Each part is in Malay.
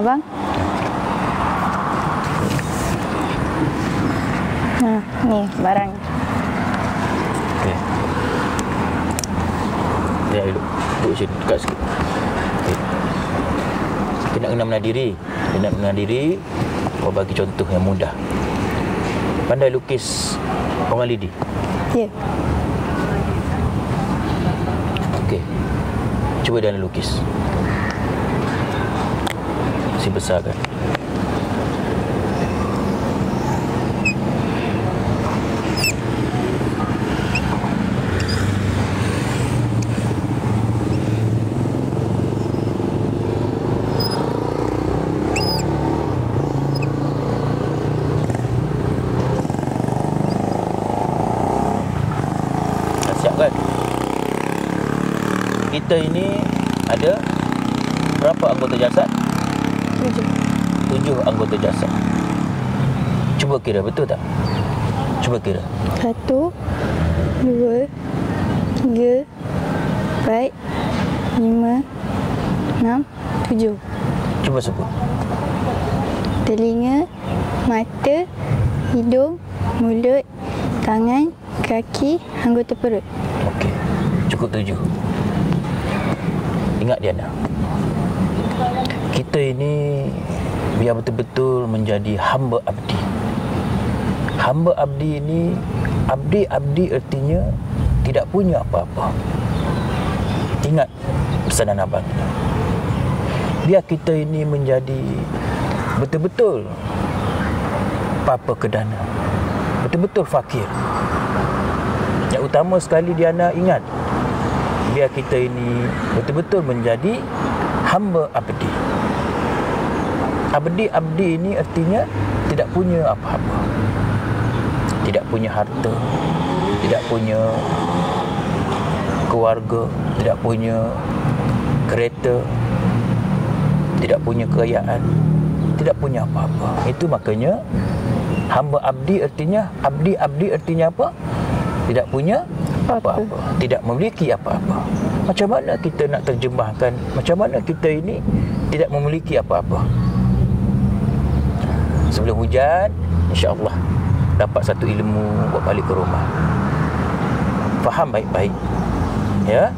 Abang. Ni barang. Okey. Ya, duduk sini, dekat sikit. Okey. Kita nak kenal diri. Kau bagi contoh yang mudah. Pandai lukis orang lidi? Ya. Okey. Cuba dia lukis. Si besar kan? Kita ini ada berapa anggota jasad? 7 anggota jasad. Cuba kira, betul tak? Cuba kira. 1, 2, 3, 4, 5, 6, 7. Cuba sebut. Telinga, mata, hidung, mulut, tangan, kaki, anggota perut. Okey. Cukup 7. Ingat Diana, kita ini biar betul-betul menjadi hamba abdi. Hamba abdi ini, abdi artinya tidak punya apa-apa. Ingat pesanan abang ini. Biar kita ini menjadi betul-betul papa kedana, betul-betul fakir. Yang utama sekali Diana ingat, biar kita ini betul-betul menjadi hamba abdi. Abdi ini artinya tidak punya apa-apa. Tidak punya harta, tidak punya keluarga, tidak punya kereta, tidak punya kekayaan, tidak punya apa-apa. Itu makanya hamba abdi artinya, abdi artinya apa? Tidak punya apa-apa, tidak memiliki apa-apa. Macam mana kita nak terjemahkan, macam mana kita ini tidak memiliki apa-apa? Sebelum hujan, insya-Allah dapat satu ilmu buat balik ke rumah. Faham baik-baik. Ya.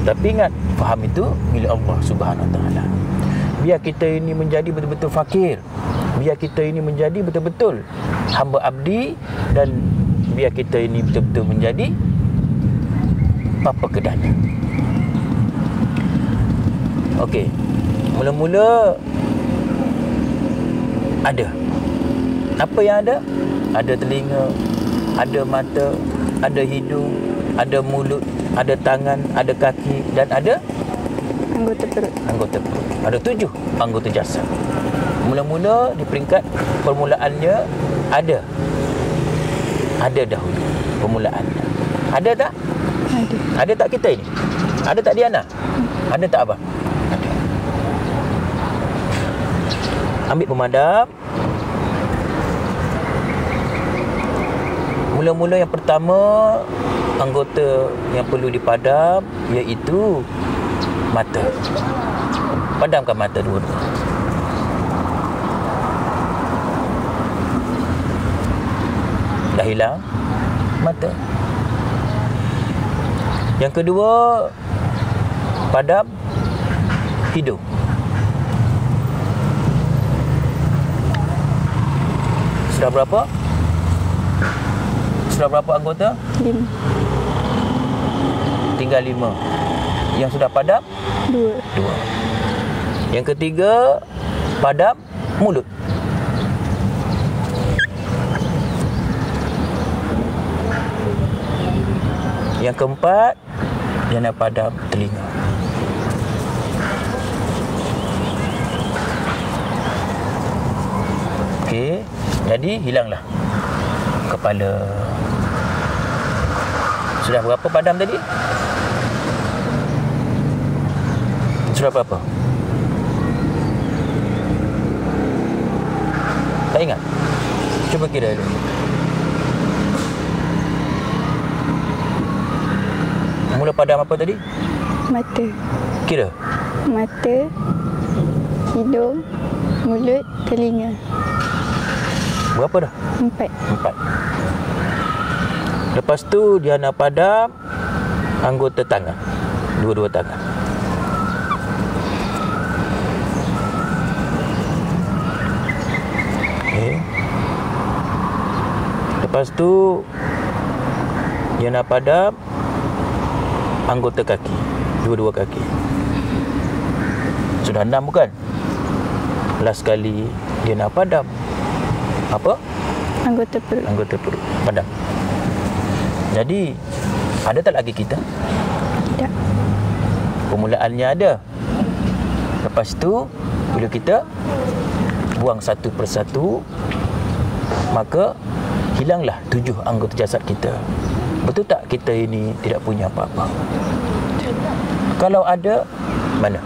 Tapi ingat, faham itu milik Allah Subhanahu Wa Taala. Biar kita ini menjadi betul-betul fakir. Biar kita ini menjadi betul-betul hamba abdi, dan biar kita ini betul-betul menjadi papa kedana. Okey. Mula-mula ada. Apa yang ada? Ada telinga, ada mata, ada hidung, ada mulut, ada tangan, ada kaki, dan ada anggota perut. Ada 7 anggota jasad. Mula-mula di peringkat permulaannya ada dahulu permulaannya. Ada tak? Ada tak kita ini? Ada tak Diana? Ada tak abang? Ada. Ambil pemadam. Mula-mula yang pertama, anggota yang perlu dipadam iaitu mata. Padamkan mata dua-dua. Dah hilang mata. Yang kedua, padam hidung. Sudah berapa? Sudah berapa anggota? 5. Tinggal 5. Yang sudah padam? 2. Yang ketiga, padam mulut. Yang keempat, yang nak padam telinga. Okey, jadi hilanglah kepala. Sudah berapa padam tadi? Sudah berapa? Tak ingat? Cuba kira dulu. Mula padam apa tadi? Mata. Kira. Mata, hidung, mulut, telinga. Berapa dah? 4. 4. Lepas tu dia nak padam anggota tangan, dua-dua tangan. Okay. Lepas tu dia nak padam anggota kaki, dua-dua kaki. Sudah 6 bukan? Last sekali dia nak padam apa? Anggota perut. Anggota perut. Padam. Jadi ada tak lagi kita? Tidak. Permulaannya ada. Lepas tu bila kita buang satu persatu, maka hilanglah 7 anggota jasad kita. Betul tak kita ini tidak punya apa-apa? Kalau ada, mana?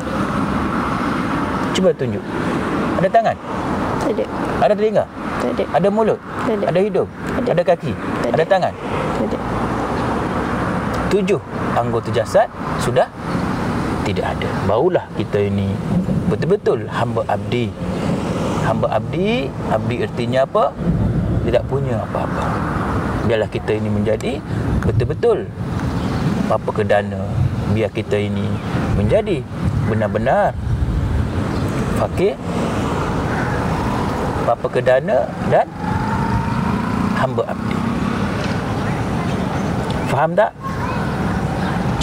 Cuba tunjuk. Ada tangan? Tak ada. Ada telinga? Tak ada. Ada mulut? Tak ada. Ada hidung? Ada. Ada kaki? Tak Ada ada. tangan? Tak ada. 7 anggota jasad sudah tidak ada. Barulah kita ini betul-betul hamba abdi. Hamba abdi, abdi artinya apa? Tidak punya apa-apa. Biarlah kita ini menjadi betul-betul bapa kedana. Biar kita ini menjadi benar-benar fakir, bapa kedana dan hamba abdi. Faham tak?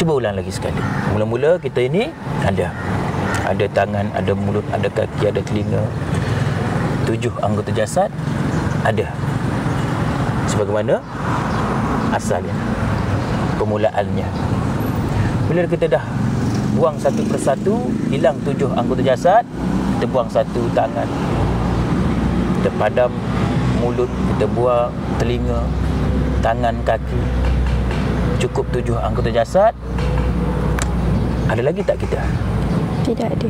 Cuba ulang lagi sekali. Mula-mula kita ini ada tangan, ada mulut, ada kaki, ada telinga. 7 anggota jasad ada. Sebagaimana asalnya, permulaannya. Bila kita dah buang satu persatu, hilang 7 anggota jasad, kita buang satu tangan, kita padam mulut, kita buang telinga, tangan, kaki, cukup 7 anggota jasad. Ada lagi tak kita? Tidak ada.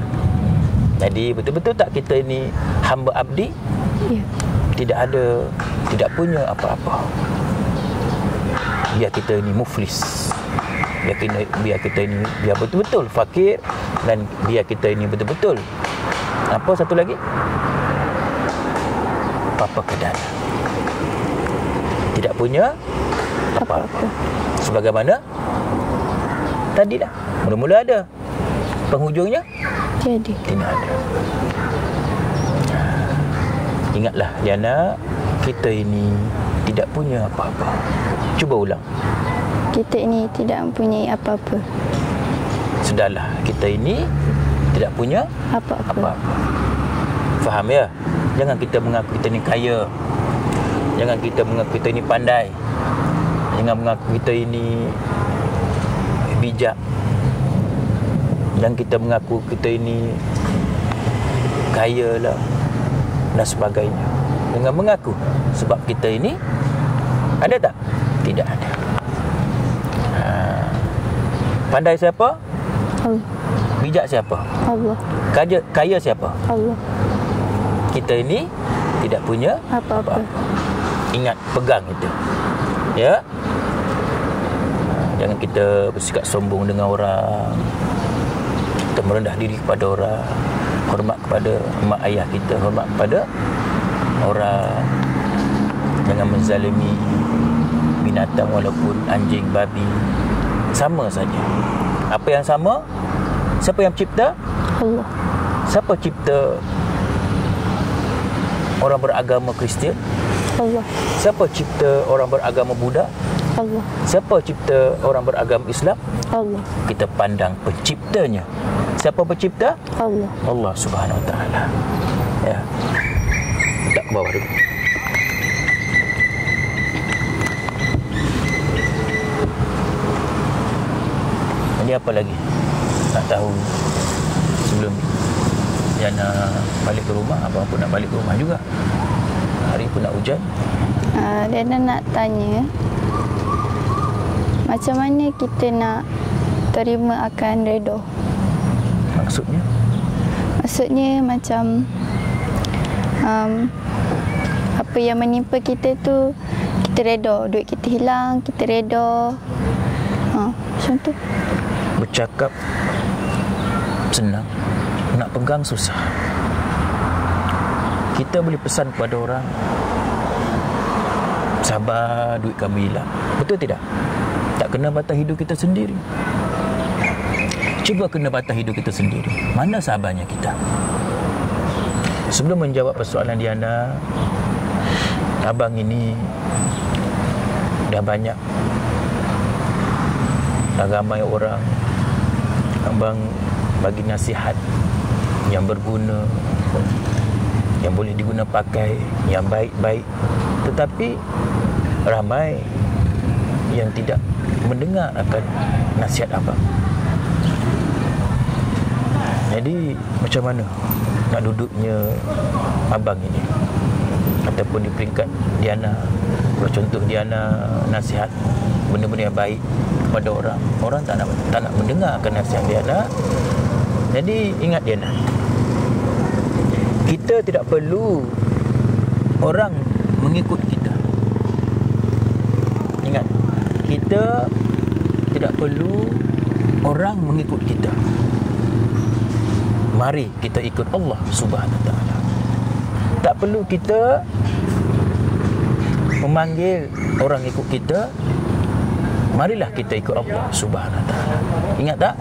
Jadi betul-betul tak kita ini hamba abdi? Ya. Tidak ada, tidak punya apa-apa. Biar kita ini muflis. Biar kita ini biar betul-betul fakir, dan biar kita ini betul-betul apa satu lagi? Bapa kedana. Tidak punya apa-apa. Sebagaimana tadi dah. Mula-mula ada. Penghujungnya Tiada. tidak ada. Ingatlah Liana, kita ini tidak punya apa-apa. Cuba ulang. Kita ini tidak mempunyai apa-apa. Sudahlah, kita ini tidak punya Apa-apa. apa-apa. Faham ya? Jangan kita mengaku kita ni kaya. Jangan kita mengaku kita ini pandai. Jangan mengaku kita ini bijak. Dan kita mengaku kita ini kaya lah dan sebagainya. Dengan mengaku sebab kita ini ada tak? Tidak ada. Pandai siapa? Allah. Bijak siapa? Allah. Kaya siapa? Allah. Kita ini tidak punya Apa-apa. Ingat, pegang itu. Ya. Jangan kita bersikap sombong dengan orang. Kita merendah diri kepada orang. Hormat kepada mak ayah kita, hormat kepada orang. Jangan menzalimi binatang walaupun anjing, babi. Sama saja. Apa yang sama? Siapa yang cipta? Allah. Siapa cipta orang beragama Kristian? Allah. Siapa cipta orang beragama Buddha? Allah. Siapa cipta orang beragama Islam? Allah. Kita pandang penciptanya. Siapa pencipta? Allah. Allah Subhanahu Wa Taala. Ya. Letak ke bawah dulu. Ini apa lagi? Nak tahu sebelum Yana balik ke rumah, abang pun nak balik ke rumah juga. Hari pun nak hujan. Dana nak tanya, macam mana kita nak terima akan redha? Maksudnya? Maksudnya macam apa yang menimpa kita tu kita redha. Duit kita hilang, kita redha. Macam tu. Bercakap senang, nak pegang susah. Kita boleh pesan kepada orang, sabar, duit kami hilang. Betul tidak? Tak kena batas hidup kita sendiri. Cuba kena batas hidup kita sendiri. Mana sabarnya kita? Sebelum menjawab persoalan Diana, abang ini dah banyak, dah ramai orang abang bagi nasihat yang berguna, yang boleh diguna pakai, yang baik-baik. Tetapi ramai yang tidak mendengar akan nasihat abang. Jadi macam mana nak duduknya abang ini, ataupun di peringkat Diana? Kalau contoh Diana nasihat benda-benda yang baik kepada orang, orang tak nak mendengar akan nasihat Diana. Jadi ingat Diana, kita tidak perlu orang mengikut kita. Ingat, kita tidak perlu orang mengikut kita. Mari kita ikut Allah Subhanahu Wa Taala. Tak perlu kita memanggil orang ikut kita. Marilah kita ikut Allah Subhanahu Wa Taala. Ingat tak?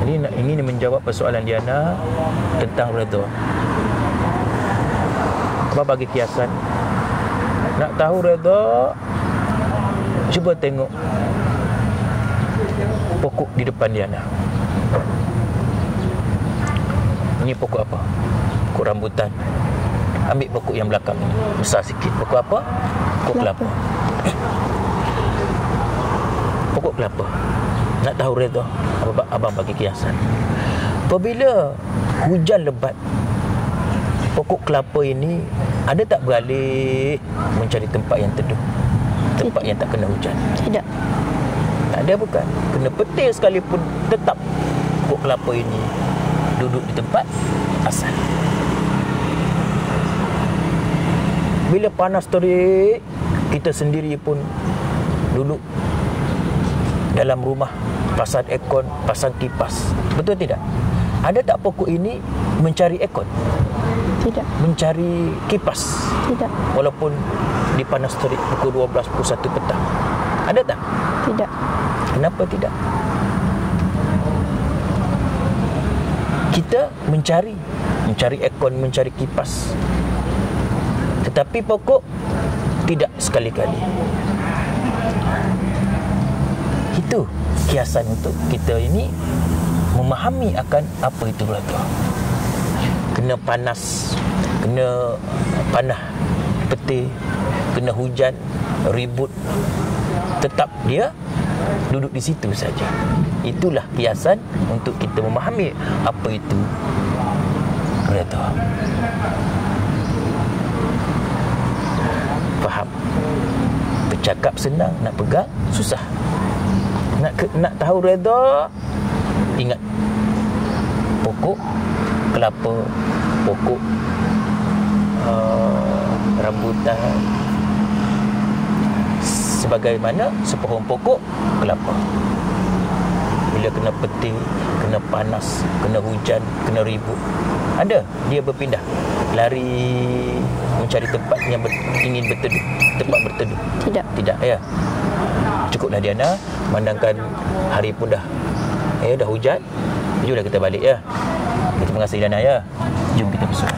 Ini ingin menjawab persoalan Diana tentang redha. Apa bagi kiasan? Nak tahu redha, cuba tengok pokok di depan Diana. Ini pokok apa? Pokok rambutan. Ambil pokok yang belakang ni, besar sikit. Pokok apa? Pokok kelapa. Pokok kelapa. Nak tahu redha? Abang bagi kiasan. Apabila hujan lebat, pokok kelapa ini ada tak beralih mencari tempat yang teduh, tempat yang tak kena hujan? Tidak. Tak ada, bukan? Kena petir sekalipun, tetap pokok kelapa ini duduk di tempat asal. Bila panas terik, kita sendiri pun duduk dalam rumah, pasang aircon, pasang kipas. Betul tidak? Ada tak pokok ini mencari aircon? Tidak. Mencari kipas? Tidak. Walaupun di panas terik pukul 12, pukul 1 petang. Ada tak? Tidak. Kenapa tidak? Kita mencari aircon, mencari kipas. Tetapi pokok tidak sekali-kali. Itu kiasan untuk kita ini memahami akan apa itu redha. Kena panas, kena panah petir, kena hujan, ribut, tetap dia duduk di situ saja. Itulah kiasan untuk kita memahami apa itu redha. Faham? Bercakap senang, nak pegang susah. Nak tahu redha, ingat pokok kelapa, pokok rambutan, sebagaimana sepohon pokok kelapa. Bila kena petir, kena panas, kena hujan, kena ribut, ada dia berpindah, lari mencari tempat yang ingin berteduh, tempat berteduh. Tidak, ya. Cukuplah Diana, memandangkan hari pun dah hujan. Jomlah kita balik, ya. Terima kasih Diana, ya. Jom kita bersolat.